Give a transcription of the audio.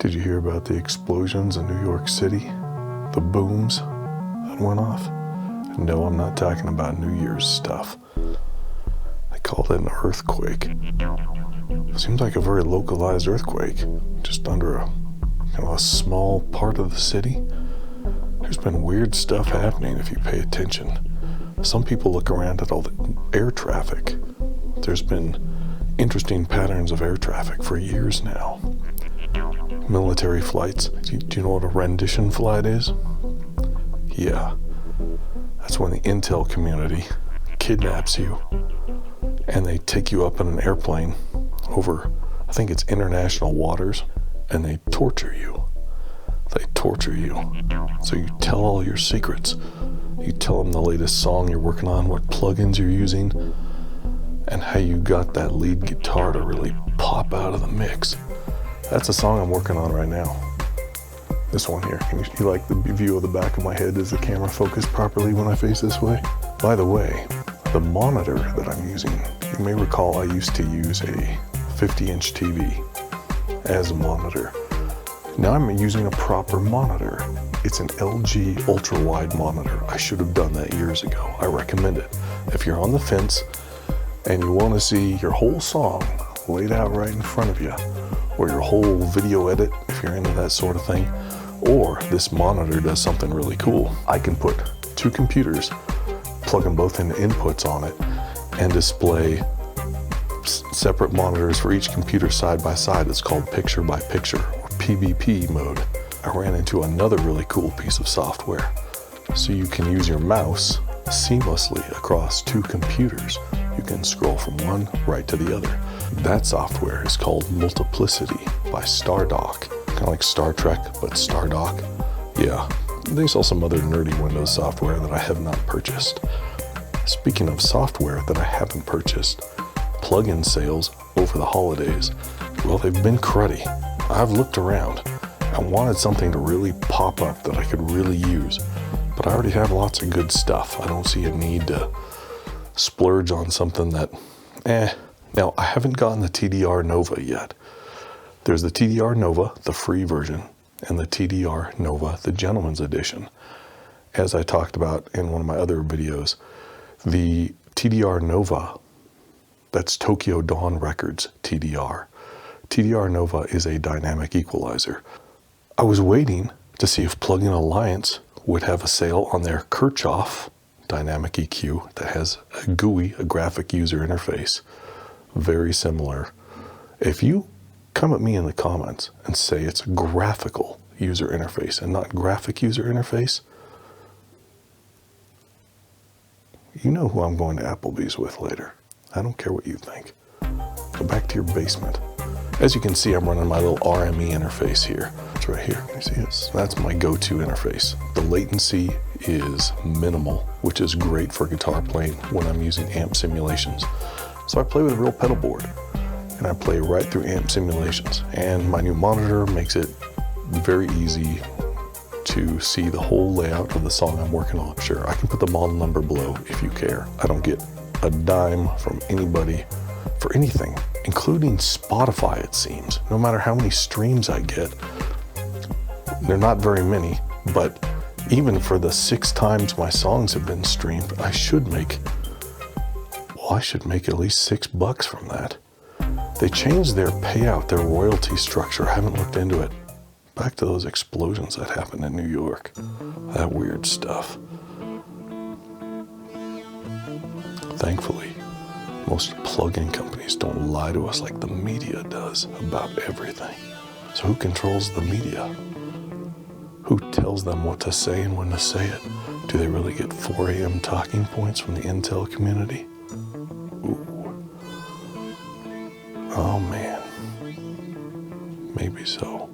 Did you hear about the explosions in New York City? The booms that went off? No, I'm not talking about New Year's stuff. They called it an earthquake. It seems like a very localized earthquake, just under a small part of the city. There's been weird stuff happening if you pay attention. Some people look around at all the air traffic. There's been interesting patterns of air traffic for years now. Military flights. Do you know what a rendition flight is? Yeah. That's when the intel community kidnaps you and they take you up in an airplane over, I think it's international waters, and they torture you. They torture you. So you tell all your secrets. You tell them the latest song you're working on, what plugins you're using, and how you got that lead guitar to really pop out of the mix. That's a song I'm working on right now. This one here. Can you like the view of the back of my head? Is the camera focused properly when I face this way? By the way, the monitor that I'm using, you may recall I used to use a 50-inch TV as a monitor. Now I'm using a proper monitor. It's an LG Ultrawide monitor. I should have done that years ago. I recommend it. If you're on the fence and you want to see your whole song laid out right in front of you, or your whole video edit, if you're into that sort of thing, or this monitor does something really cool. I can put two computers, plug them both into inputs on it, and display separate monitors for each computer side by side. It's called picture by picture, or PBP mode. I ran into another really cool piece of software. So you can use your mouse seamlessly across two computers. You can scroll from one right to the other. That software is called Multiplicity by Stardock. Kind of like Star Trek, but Stardock. Yeah, they sell some other nerdy Windows software that I have not purchased. Speaking of software that I haven't purchased, plugin sales over the holidays, well, they've been cruddy. I've looked around. I wanted something to really pop up that I could really use, but I already have lots of good stuff. I don't see a need to splurge on something that, Now, I haven't gotten the TDR Nova yet. There's the TDR Nova, the free version, and the TDR Nova, the gentleman's edition. As I talked about in one of my other videos, the TDR Nova, that's Tokyo Dawn Records TDR. TDR Nova is a dynamic equalizer. I was waiting to see if Plugin Alliance would have a sale on their Kirchhoff dynamic EQ that has a GUI, a graphic user interface, very similar. If you come at me in the comments and say it's a graphical user interface and not graphic user interface, you know who I'm going to Applebee's with later. I don't care what you think. Go back to your basement. As you can see, I'm running my little RME interface here. It's right here. Can you see it? That's my go-to interface. The latency is minimal, which is great for guitar playing when I'm using amp simulations. So I play with a real pedal board, and I play right through amp simulations. And my new monitor makes it very easy to see the whole layout of the song I'm working on. Sure, I can put the model number below if you care. I don't get a dime from anybody for anything, including Spotify, it seems. No matter how many streams I get, they're not very many, but even for the 6 times my songs have been streamed, I should make at least $6 from that. They changed their payout, their royalty structure. I haven't looked into it. Back to those explosions that happened in New York. That weird stuff. Thankfully, most plug-in companies don't lie to us like the media does about everything. So who controls the media? Who tells them what to say and when to say it? Do they really get 4 a.m. talking points from the intel community? Ooh. Oh man. Maybe so.